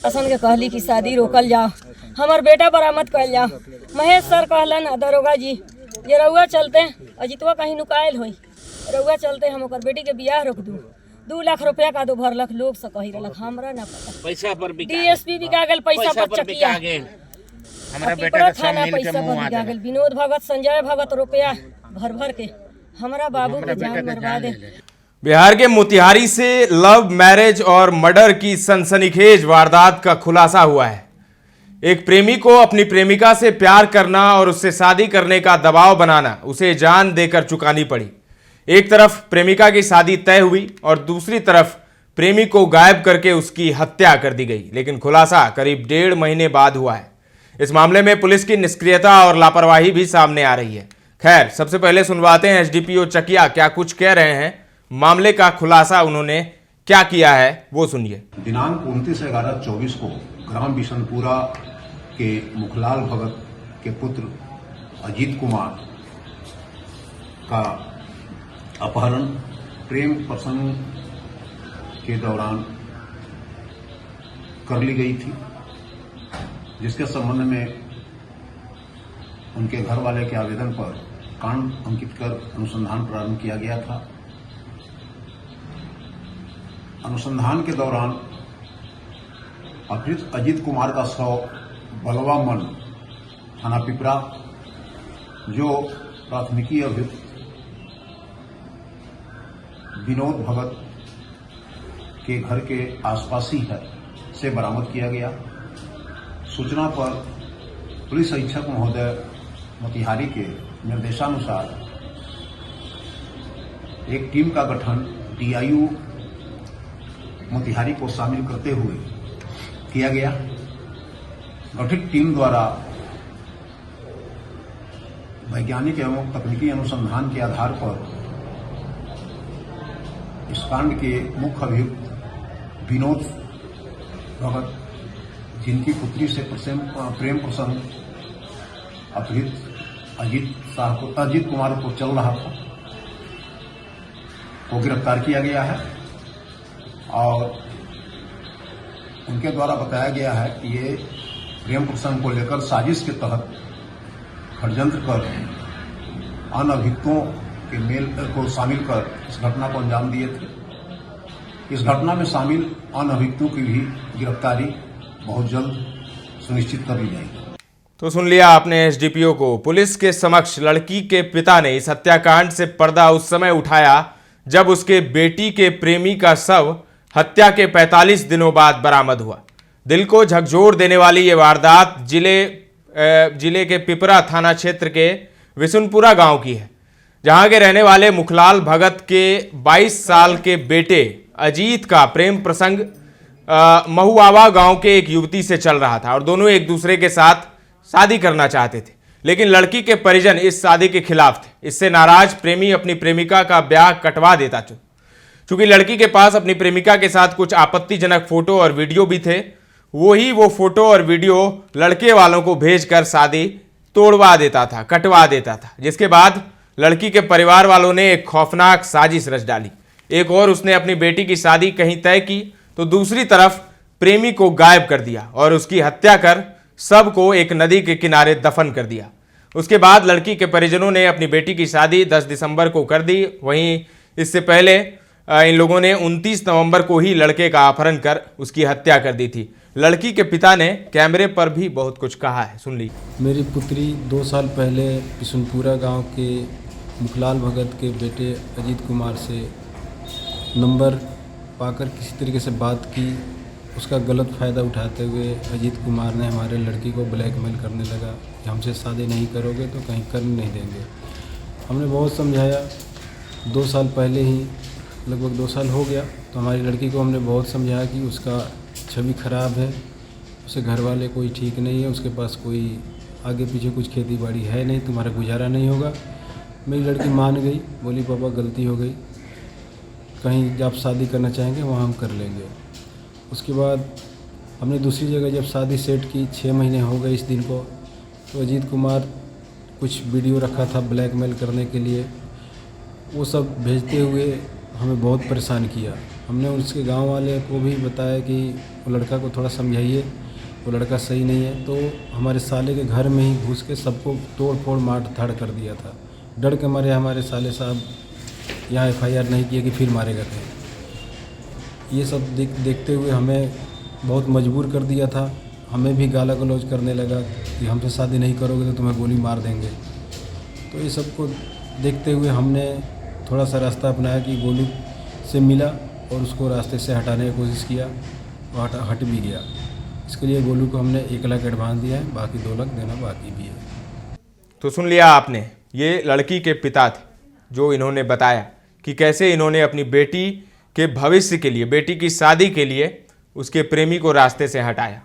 असन के कहली कि शादी रोकल जाओ, हमार बेटा बरामद कल जाओ। महेश सर कहलन दरोगा जी ये रउआ चलते अजितवा कहीं नुकायल होई, रउआ चलते हम ओकर बेटी के बियाह रोक दूँ। 2 लाख रुपया का दो भरलक, लोग से कही रहलक, हमरा ना पता। पैसा पर डीएसपी बिका गेल, पैसा पर चकिया हमारा बेटा के थाना पैसा पर बिका गेल। विनोद भगत, संजय भगत रुपया भर भर के हमारा बाबू के जान मरवा दे। बिहार के मोतिहारी से लव मैरिज और मर्डर की सनसनीखेज वारदात का खुलासा हुआ है। एक प्रेमी को अपनी प्रेमिका से प्यार करना और उससे शादी करने का दबाव बनाना उसे जान देकर चुकानी पड़ी। एक तरफ प्रेमिका की शादी तय हुई और दूसरी तरफ प्रेमी को गायब करके उसकी हत्या कर दी गई। लेकिन खुलासा करीब 1.5 महीने बाद हुआ है। इस मामले में पुलिस की निष्क्रियता और लापरवाही भी सामने आ रही है। खैर, सबसे पहले सुनवाते हैं एसडीपीओ चकिया क्या कुछ कह रहे हैं, मामले का खुलासा उन्होंने क्या किया है वो सुनिए। दिनांक 29/11/24 को ग्राम बिशनपुरा के मुखलाल भगत के पुत्र अजीत कुमार का अपहरण प्रेम प्रसंग के दौरान कर ली गई थी, जिसके संबंध में उनके घर वाले के आवेदन पर कांड अंकित कर अनुसंधान प्रारंभ किया गया था। अनुसंधान के दौरान अपहृत अजीत कुमार का शव बलवा मन थाना पिपरा, जो प्राथमिकी अभियुक्त विनोद भगत के घर के आसपास ही है, से बरामद किया गया। सूचना पर पुलिस अधीक्षक महोदय मोतिहारी के निर्देशानुसार एक टीम का गठन डीआईयू मोतिहारी को शामिल करते हुए किया गया। गठित टीम द्वारा वैज्ञानिक एवं तकनीकी अनुसंधान के आधार पर इस कांड के मुख्य अभियुक्त विनोद भगत, जिनकी पुत्री से प्रेम प्रसंग अपहृत अजीत कुमार को चल रहा था, को गिरफ्तार किया गया है और उनके द्वारा बताया गया है कि ये प्रेम प्रसंग को लेकर साजिश के तहत षड्यंत्र कर अन्य अभियुक्तों के मेल को शामिल कर इस घटना को अंजाम दिए थे। इस घटना में शामिल अन्य अभियुक्तों की भी गिरफ्तारी बहुत जल्द सुनिश्चित कर ली जाएगी। तो सुन लिया आपने एसडीपीओ को। पुलिस के समक्ष लड़की के पिता ने इस हत्याकांड से पर्दा उस समय उठाया जब उसके बेटी के प्रेमी का शव हत्या के 45 दिनों बाद बरामद हुआ। दिल को झकझोर देने वाली ये वारदात जिले के पिपरा थाना क्षेत्र के विशुनपुरा गांव की है, जहां के रहने वाले मुखलाल भगत के 22 साल के बेटे अजीत का प्रेम प्रसंग महुआवा गांव के एक युवती से चल रहा था और दोनों एक दूसरे के साथ शादी करना चाहते थे। लेकिन लड़की के परिजन इस शादी के खिलाफ थे। इससे नाराज प्रेमी अपनी प्रेमिका का ब्याह कटवा देता। चूंकि लड़की के पास अपनी प्रेमिका के साथ कुछ आपत्तिजनक फोटो और वीडियो भी थे, वो फोटो और वीडियो लड़के वालों को भेजकर शादी तोड़वा देता था, कटवा देता था। जिसके बाद लड़की के परिवार वालों ने एक खौफनाक साजिश रच डाली। एक और उसने अपनी बेटी की शादी कहीं तय की तो दूसरी तरफ प्रेमी को गायब कर दिया और उसकी हत्या कर शव को एक नदी के किनारे दफन कर दिया। उसके बाद लड़की के परिजनों ने अपनी बेटी की शादी 10 दिसंबर को कर दी। वहीं इससे पहले इन लोगों ने 29 नवंबर को ही लड़के का अपहरण कर उसकी हत्या कर दी थी। लड़की के पिता ने कैमरे पर भी बहुत कुछ कहा है, सुन लीजिए। मेरी पुत्री 2 साल पहले बिशनपुरा गांव के मुखलाल भगत के बेटे अजीत कुमार से नंबर पाकर किसी तरीके से बात की। उसका गलत फ़ायदा उठाते हुए अजीत कुमार ने हमारे लड़की को ब्लैकमेल करने लगा कि हमसे शादी नहीं करोगे तो कहीं करने नहीं देंगे। हमने बहुत समझाया। 2 साल पहले ही, लगभग 2 साल हो गया, तो हमारी लड़की को हमने बहुत समझाया कि उसका छवि खराब है, उसे घर वाले कोई ठीक नहीं है, उसके पास कोई आगे पीछे कुछ खेती बाड़ी है नहीं, तुम्हारा गुजारा नहीं होगा। मेरी लड़की मान गई, बोली पापा गलती हो गई, कहीं आप शादी करना चाहेंगे वहाँ हम कर लेंगे। उसके बाद हमने दूसरी जगह जब शादी सेट की, 6 महीने हो गए इस दिन को, तो अजीत कुमार कुछ वीडियो रखा था ब्लैकमेल करने के लिए, वो सब भेजते हुए हमें बहुत परेशान किया। हमने उसके गांव वाले को भी बताया कि वो लड़का को थोड़ा समझाइए, वो लड़का सही नहीं है। तो हमारे साले के घर में ही घुस के सबको तोड़ फोड़ मार धाड़ कर दिया था। डर के मारे हमारे साले साहब यहाँ FIR नहीं किए कि फिर मारेगा कहीं। ये सब देखते हुए हमें बहुत मजबूर कर दिया था। हमें भी गाला गलौज करने लगा कि हमसे शादी नहीं करोगे तो तुम्हें गोली मार देंगे। तो ये सब को देखते हुए हमने थोड़ा सा रास्ता अपनाया कि गोली से मिला और उसको रास्ते से हटाने की कोशिश किया और हट भी गया। इसके लिए गोलू को हमने 1 लाख एडवांस दिया है, बाकी 2 लाख देना बाकी भी है। तो सुन लिया आपने, ये लड़की के पिता थे जो इन्होंने बताया कि कैसे इन्होंने अपनी बेटी के भविष्य के लिए, बेटी की शादी के लिए उसके प्रेमी को रास्ते से हटाया।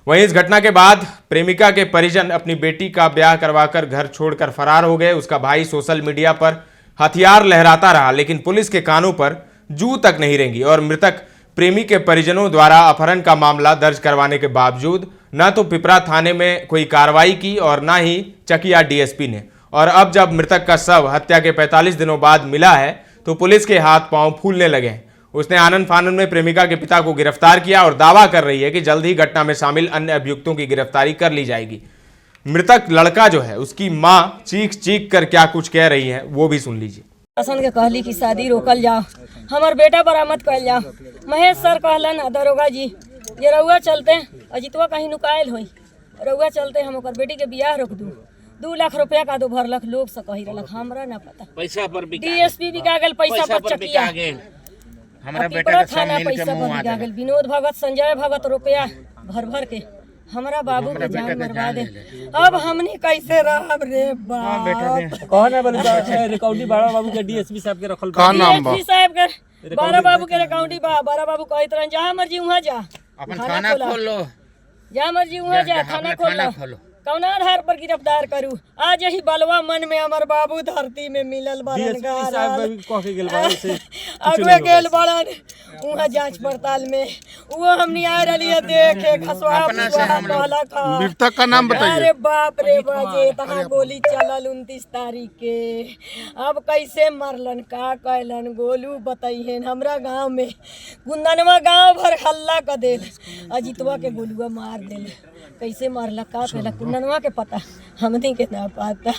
वहीं इस घटना के बाद प्रेमिका के परिजन अपनी बेटी का ब्याह करवाकर घर छोड़कर फरार हो गए। उसका भाई सोशल मीडिया पर हथियार लहराता रहा, लेकिन पुलिस के कानों पर जू तक नहीं रेंगी और मृतक प्रेमी के परिजनों द्वारा अपहरण का मामला दर्ज करवाने के बावजूद न तो पिपरा थाने में कोई कार्रवाई की और न ही चकिया DSP ने। और अब जब मृतक का शव हत्या के 45 दिनों बाद मिला है तो पुलिस के हाथ पांव फूलने लगे हैं। उसने आनंद फानन में प्रेमिका के पिता को गिरफ्तार किया और दावा कर रही है कि जल्द ही घटना में शामिल अन्य अभियुक्तों की गिरफ्तारी कर ली जाएगी। मृतक लड़का जो है, उसकी मां चीख चीख कर क्या कुछ कह रही है वो भी सुन लीजिए। शासन के कहली कि शादी रोकल जाओ, हमार बेटा बरामद कल जाओ। महेश सर कहलन दरोगा जी ये रउआ चलते अजितवा कहीं नुकायल होई, रउआ चलते हम ओकर बेटी के बियाह रोक दूं। 2 लाख रुपया का दो भरलक, लोग से कही रहलक, हमरा ना पता। पैसा पर DSP बिका गेल, पैसा पर चकिया हमारा बेटा के थाना पैसा पर बिका गेल। विनोद भगत, संजय भगत रुपया भर भर के हमारा बाबू के जान मरवा दे। अब हमनी कैसे रहब रे बाप। कौन है रिकॉर्डिंग बाड़ा बाबू के DSP साहब के रखल का नाम बा? DSP साहब के बारा बाबू के रिकॉर्डिंग बा। बारा बाबू कहत रहन जहां मर्जी वहां जा, अपन थाना खोल लो, जहां मर्जी वहां जा, थाना खोल लो। कौना आधार पर गिरफ्तार करूं? आज ही बलवा मन में हमार बाबू धरती में मिलल बरन अगुए गेल बड़न वहाँ जांच पड़ताल में वो हमनी आ रही है देखे मृतक का नाम बताइए। अरे बाप रे बाजे तहाँ गोली चलल 29 तारीख के। अब कैसे मरलन का कहलन गोलू बताइए। हमरा गांव में गुंदनवा गांव भर हल्ला कर देल, अजितवा के गोलुआ मार देल। कैसे मारला का कहला कुंदनवा के पता, हमनी के ना पता।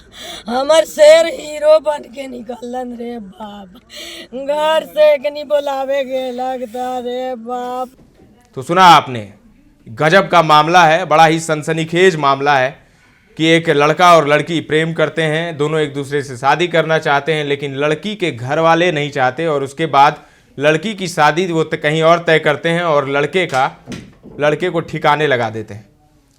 हमर शेर हीरो बन के निकलन रे बाप, घर से कनी बोलावे के लगता रे बाप। तो सुना आपने, गजब का मामला है, बड़ा ही सनसनीखेज मामला है कि एक लड़का और लड़की प्रेम करते हैं, दोनों एक दूसरे से शादी करना चाहते हैं, लेकिन लड़की के घर वाले नहीं चाहते और उसके बाद लड़की की शादी वो कहीं और तय करते हैं और लड़के को ठिकाने लगा देते हैं।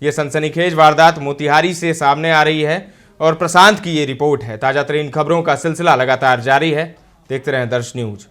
ये सनसनीखेज वारदात मोतिहारी से सामने आ रही है और प्रशांत की ये रिपोर्ट है। ताज़ा तरीन खबरों का सिलसिला लगातार जारी है, देखते रहें दर्श न्यूज।